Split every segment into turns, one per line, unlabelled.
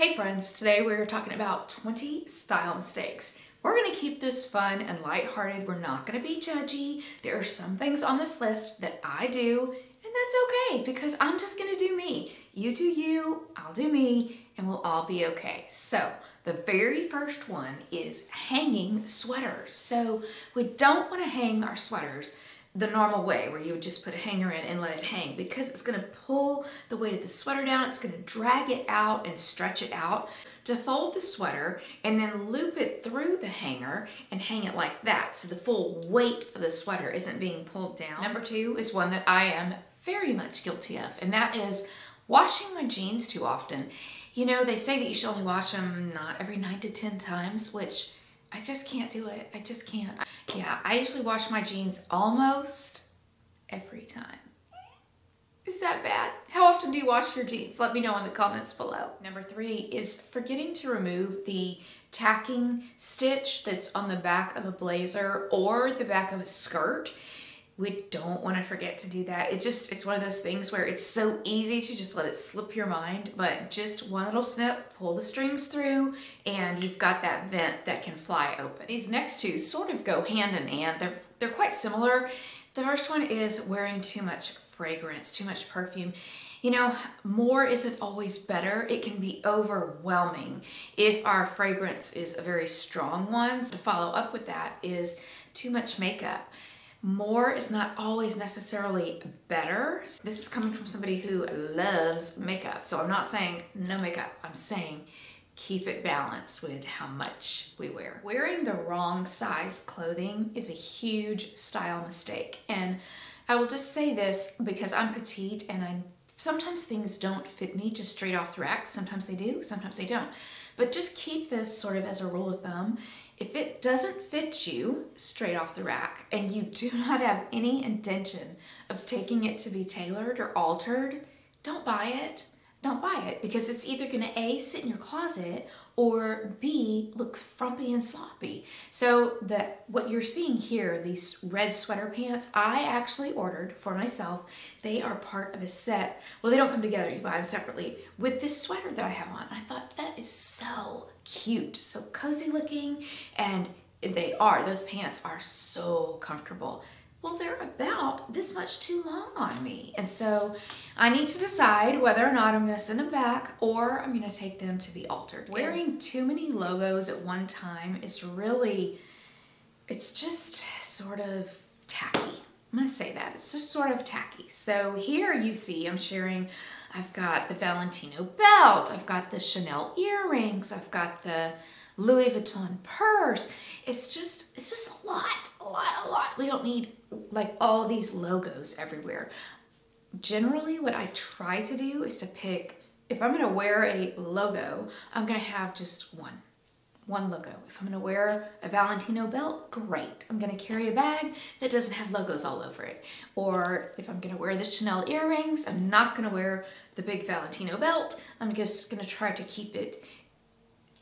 Hey friends, today we're talking about 20 style mistakes. We're going to keep this fun and lighthearted. We're not going to be judgy. There are some things on this list that I do, and that's okay because I'm just going to do me. You do you, I'll do me, and we'll all be okay. So the very first one is hanging sweaters. So we don't want to hang our sweaters the normal way where you would just put a hanger in and let it hang, because it's going to pull the weight of the sweater down. It's going to drag it out and stretch it out. To fold the sweater and then loop it through the hanger and hang it like that so the full weight of the sweater isn't being pulled down. Number two is one that I am very much guilty of, and that is washing my jeans too often. You know, they say that you should only wash them not every 9 to 10 times, which I just can't do it. I just can't. Yeah, I usually wash my jeans almost every time. Is that bad? How often do you wash your jeans? Let me know in the comments below. Number three is forgetting to remove the tacking stitch that's on the back of a blazer or the back of a skirt. We don't want to forget to do that. It's one of those things where it's so easy to just let it slip your mind, but just one little snip, pull the strings through, and you've got that vent that can fly open. These next two sort of go hand in hand. They're quite similar. The first one is wearing too much fragrance, too much perfume. You know, more isn't always better. It can be overwhelming if our fragrance is a very strong one. To follow up with that is too much makeup. More is not always necessarily better. This is coming from somebody who loves makeup. So I'm not saying no makeup. I'm saying keep it balanced with how much we wear. Wearing the wrong size clothing is a huge style mistake. And I will just say this because I'm petite and sometimes things don't fit me just straight off the rack. Sometimes they do, sometimes they don't. But just keep this sort of as a rule of thumb. If it doesn't fit you straight off the rack and you do not have any intention of taking it to be tailored or altered, don't buy it. Don't buy it, because it's either gonna A, sit in your closet, or B, look frumpy and sloppy. So what you're seeing here, these red sweater pants, I actually ordered for myself. They are part of a set. Well, they don't come together, you buy them separately, with this sweater that I have on. I thought that is so cute, so cozy looking, and those pants are so comfortable. Well, they're about this much too long on me. And so I need to decide whether or not I'm gonna send them back or I'm gonna take them to be altered. Wearing too many logos at one time is really, it's just sort of tacky. I'm gonna say that, it's just sort of tacky. So here you see I'm sharing, I've got the Valentino belt, I've got the Chanel earrings, I've got the Louis Vuitton purse. It's just a lot. We don't need like all these logos everywhere. Generally, what I try to do is to pick, if I'm gonna wear a logo, I'm gonna have just one logo. If I'm gonna wear a Valentino belt, great. I'm gonna carry a bag that doesn't have logos all over it. Or if I'm gonna wear the Chanel earrings, I'm not gonna wear the big Valentino belt. I'm just gonna try to keep it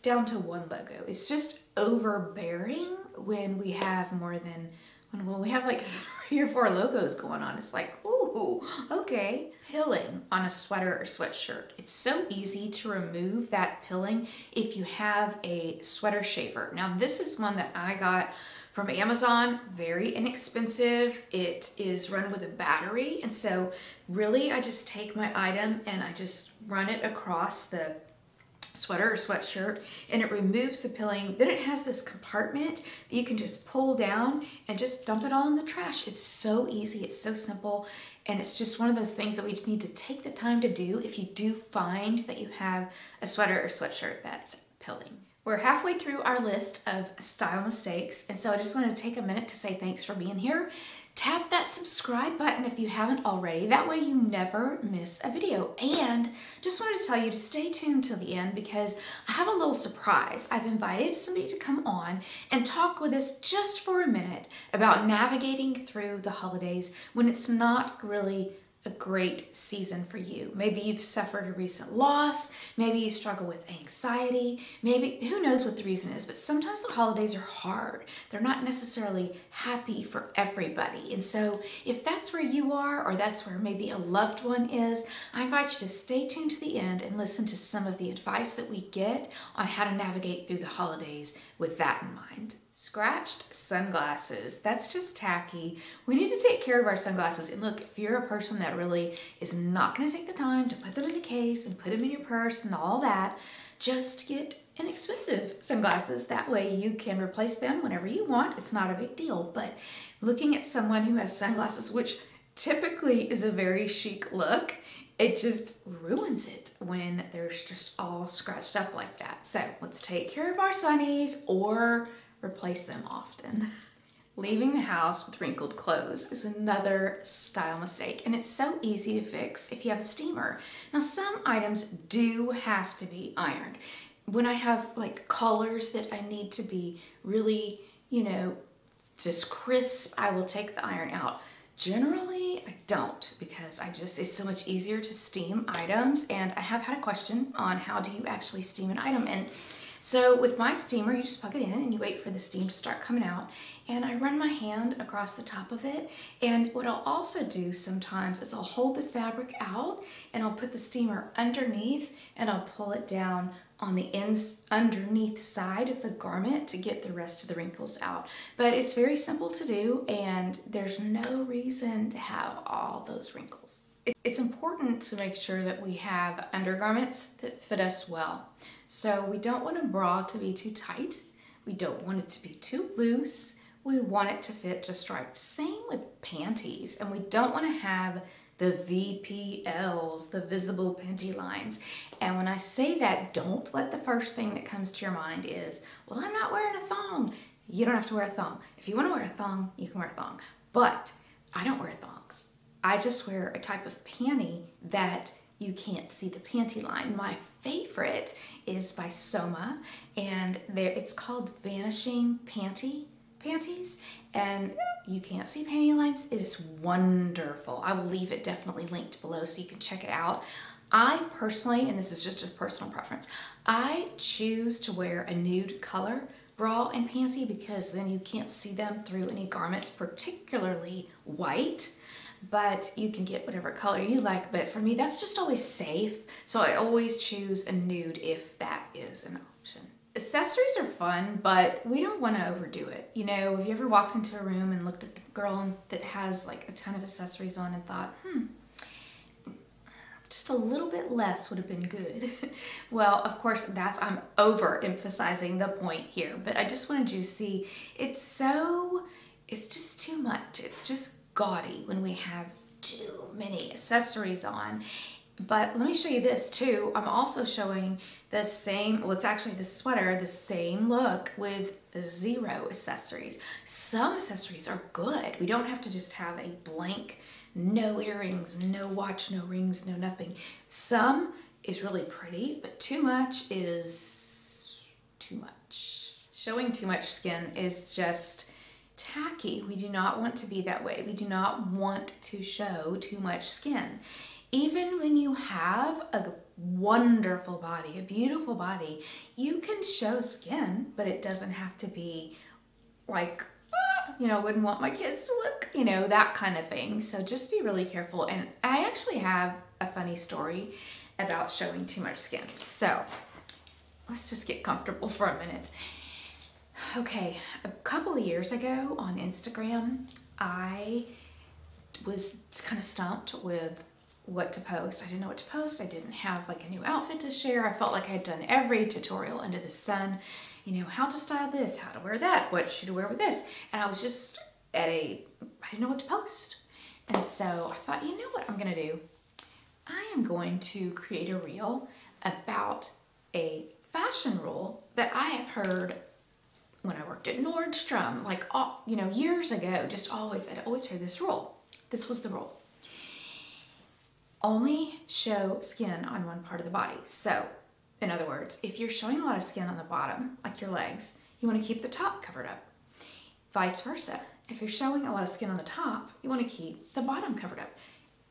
down to one logo. It's just overbearing when we have when we have like 3 or 4 logos going on. It's like, ooh, okay. Pilling on a sweater or sweatshirt. It's so easy to remove that pilling if you have a sweater shaver. Now this is one that I got from Amazon, very inexpensive. It is run with a battery. And so really I just take my item and I just run it across the sweater or sweatshirt and it removes the pilling. Then it has this compartment that you can just pull down and just dump it all in the trash. It's so easy, it's so simple, and it's just one of those things that we just need to take the time to do if you do find that you have a sweater or sweatshirt that's pilling. We're halfway through our list of style mistakes, and so I just wanted to take a minute to say thanks for being here. Tap that subscribe button if you haven't already. That way you never miss a video. And just wanted to tell you to stay tuned till the end because I have a little surprise. I've invited somebody to come on and talk with us just for a minute about navigating through the holidays when it's not really a great season for you. Maybe you've suffered a recent loss, maybe you struggle with anxiety, maybe, who knows what the reason is, but sometimes the holidays are hard. They're not necessarily happy for everybody. And so if that's where you are, or that's where maybe a loved one is, I invite you to stay tuned to the end and listen to some of the advice that we get on how to navigate through the holidays with that in mind. Scratched sunglasses, that's just tacky. We need to take care of our sunglasses. And look, if you're a person that really is not gonna take the time to put them in the case and put them in your purse and all that, just get inexpensive sunglasses. That way you can replace them whenever you want. It's not a big deal. But looking at someone who has sunglasses, which typically is a very chic look, it just ruins it when they're just all scratched up like that. So let's take care of our sunnies or replace them often. Leaving the house with wrinkled clothes is another style mistake, and it's so easy to fix if you have a steamer. Now, some items do have to be ironed. When I have like collars that I need to be really, you know, just crisp, I will take the iron out. Generally, I don't, because it's so much easier to steam items, and I have had a question on how do you actually steam an item. And so with my steamer, you just plug it in and you wait for the steam to start coming out, and I run my hand across the top of it. And what I'll also do sometimes is I'll hold the fabric out and I'll put the steamer underneath and I'll pull it down on the underneath side of the garment to get the rest of the wrinkles out. But it's very simple to do, and there's no reason to have all those wrinkles. It's important to make sure that we have undergarments that fit us well. So we don't want a bra to be too tight. We don't want it to be too loose. We want it to fit just right. Same with panties. And we don't want to have the VPLs, the visible panty lines. And when I say that, don't let the first thing that comes to your mind is, well, I'm not wearing a thong. You don't have to wear a thong. If you want to wear a thong, you can wear a thong. But I don't wear thongs. I just wear a type of panty that you can't see the panty line. My favorite is by Soma, and it's called Vanishing Panties, and you can't see panty lines. It is wonderful. I will leave it definitely linked below so you can check it out. I personally, and this is just a personal preference, I choose to wear a nude color bra and panty because then you can't see them through any garments, particularly white. But you can get whatever color you like. But for me, that's just always safe. So I always choose a nude if that is an option. Accessories are fun, but we don't want to overdo it. You know, have you ever walked into a room and looked at the girl that has like a ton of accessories on and thought, just a little bit less would have been good. Well, of course, I'm overemphasizing the point here, but I just wanted you to see it's just too much. It's just gaudy when we have too many accessories on. But let me show you this too. I'm also showing the same, well, it's actually the sweater, the same look with 0 accessories. Some accessories are good. We don't have to just have a blank, no earrings, no watch, no rings, no nothing. Some is really pretty, but too much is too much. Showing too much skin is just tacky. We do not want to be that way. We do not want to show too much skin. Even when you have a wonderful body, a beautiful body, you can show skin, but it doesn't have to be like, you know, wouldn't want my kids to look, you know, that kind of thing. So just be really careful. And I actually have a funny story about showing too much skin. So let's just get comfortable for a minute. Okay, a couple of years ago on Instagram, I was kind of stumped with what to post. I didn't know what to post. I didn't have like a new outfit to share. I felt like I had done every tutorial under the sun, you know, how to style this, how to wear that, what should I wear with this. And I was just I didn't know what to post. And so I thought, you know what I'm gonna do? I am going to create a reel about a fashion rule that I have heard when I worked at Nordstrom, like, you know, years ago, I'd always heard this rule. This was the rule. Only show skin on one part of the body. So, in other words, if you're showing a lot of skin on the bottom, like your legs, you want to keep the top covered up. Vice versa. If you're showing a lot of skin on the top, you want to keep the bottom covered up.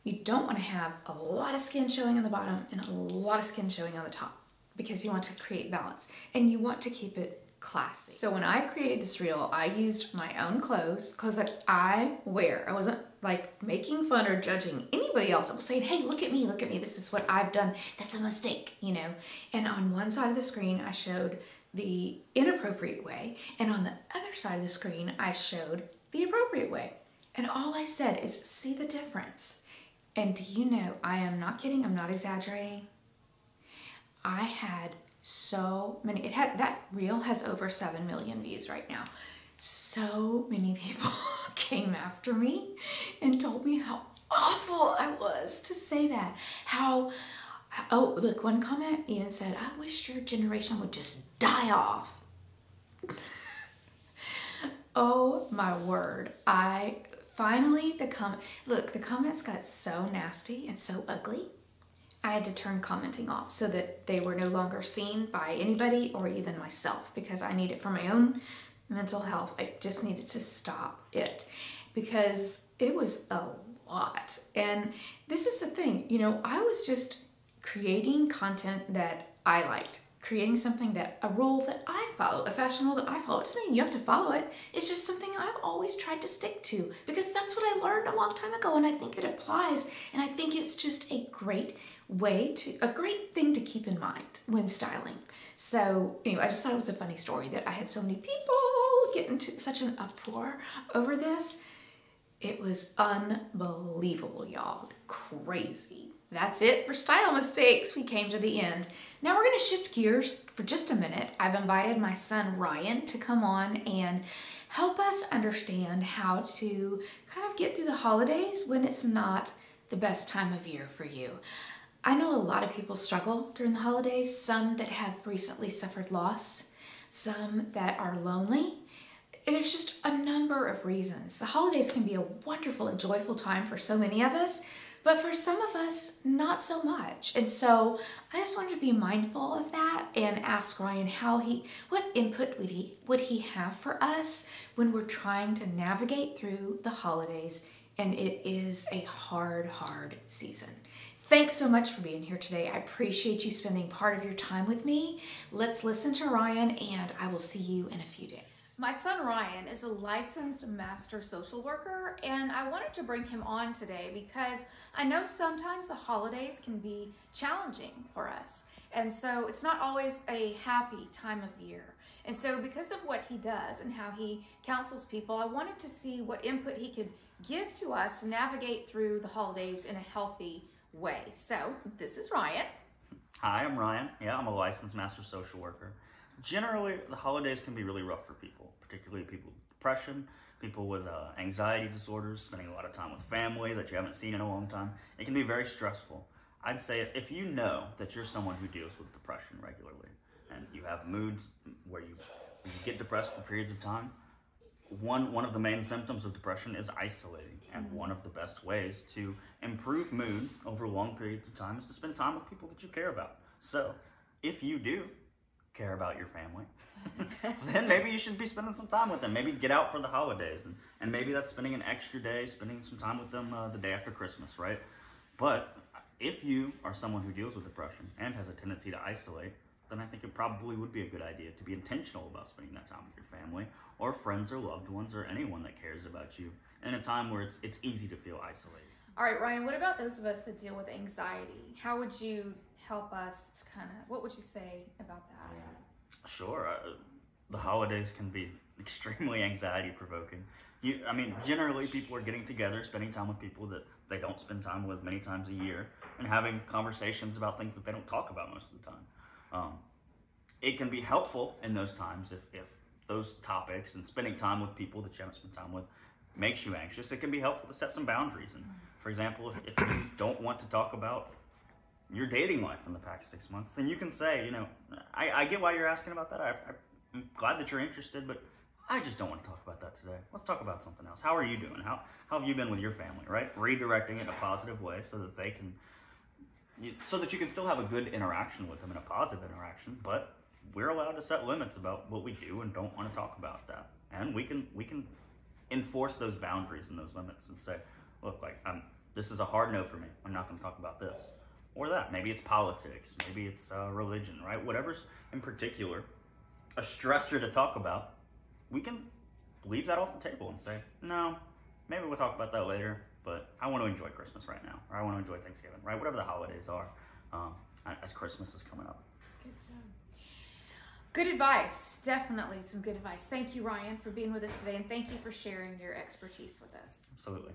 You don't want to have a lot of skin showing on the bottom and a lot of skin showing on the top because you want to create balance and you want to keep it classy. So when I created this reel, I used my own clothes that I wear. I wasn't like making fun or judging anybody else. I was saying, hey, look at me, this is what I've done. That's a mistake, you know? And on one side of the screen, I showed the inappropriate way. And on the other side of the screen, I showed the appropriate way. And all I said is, see the difference. And do you know, I am not kidding, I'm not exaggerating. I had so many, that reel has over 7 million views right now. So many people came after me and told me how awful I was to say that. Oh, look, one comment even said, I wish your generation would just die off. Oh my word. The comments got so nasty and so ugly. I had to turn commenting off so that they were no longer seen by anybody or even myself because I need it for my own mental health. I just needed to stop it because it was a lot. And this is the thing, you know, I was just creating content that I liked, creating something a rule that I follow, a fashion rule that I follow. It doesn't mean you have to follow it. It's just something I've always tried to stick to because that's what I learned a long time ago and I think it applies and I think it's just a great thing to keep in mind when styling. So anyway, I just thought it was a funny story that I had so many people get into such an uproar over this. It was unbelievable, y'all. Crazy. That's it for style mistakes. We came to the end. Now we're gonna shift gears for just a minute. I've invited my son Ryan to come on and help us understand how to kind of get through the holidays when it's not the best time of year for you. I know a lot of people struggle during the holidays, some that have recently suffered loss, some that are lonely. There's just a number of reasons. The holidays can be a wonderful and joyful time for so many of us, but for some of us, not so much. And so I just wanted to be mindful of that and ask Ryan what input would he have for us when we're trying to navigate through the holidays, and it is a hard season. Thanks so much for being here today. I appreciate you spending part of your time with me. Let's listen to Ryan, and I will see you in a few days.
My son Ryan is a licensed master social worker, and I wanted to bring him on today because I know sometimes the holidays can be challenging for us. And so it's not always a happy time of year. And so because of what he does and how he counsels people, I wanted to see what input he could give to us to navigate through the holidays in a healthy way. So this is Ryan.
Hi, I'm Ryan. Yeah, I'm a licensed master social worker. Generally, the holidays can be really rough for people, particularly people with depression, people with anxiety disorders, spending a lot of time with family that you haven't seen in a long time. It can be very stressful. I'd say if you know that you're someone who deals with depression regularly and you have moods where you get depressed for periods of time, one of the main symptoms of depression is isolating, and one of the best ways to improve mood over long periods of time is to spend time with people that you care about. So if you do care about your family, then maybe you should be spending some time with them. Maybe get out for the holidays, and maybe that's spending an extra day, spending some time with them the day after Christmas, right? But if you are someone who deals with depression and has a tendency to isolate, then I think it probably would be a good idea to be intentional about spending that time with your family or friends or loved ones or anyone that cares about you in a time where it's easy to feel isolated.
All right, Ryan, what about those of us that deal with anxiety? How would you help us what would you say about that?
Sure. The holidays can be extremely anxiety provoking. Generally people are getting together, spending time with people that they don't spend time with many times a year, and having conversations about things that they don't talk about most of the time. It can be helpful in those times if those topics and spending time with people that you haven't spent time with makes you anxious. It can be helpful to set some boundaries. And for example, if you don't want to talk about your dating life in the past 6 months, then you can say, I get why you're asking about that. I'm glad that you're interested, but I just don't want to talk about that today. Let's talk about something else. How are you doing? How have you been with your family, right? Redirecting it in a positive way so that you can still have a good interaction with them and a positive interaction, but we're allowed to set limits about what we do and don't want to talk about that. And we can enforce those boundaries and those limits and say, look, this is a hard no for me. I'm not going to talk about this or that. Maybe it's politics. Maybe it's religion, right? Whatever's in particular a stressor to talk about, we can leave that off the table and say, no, maybe we'll talk about that later, but I want to enjoy Christmas right now, or I want to enjoy Thanksgiving, right? Whatever the holidays are, as Christmas is coming up.
Good job. Good advice. Definitely some good advice. Thank you, Ryan, for being with us today, and thank you for sharing your expertise with us.
Absolutely.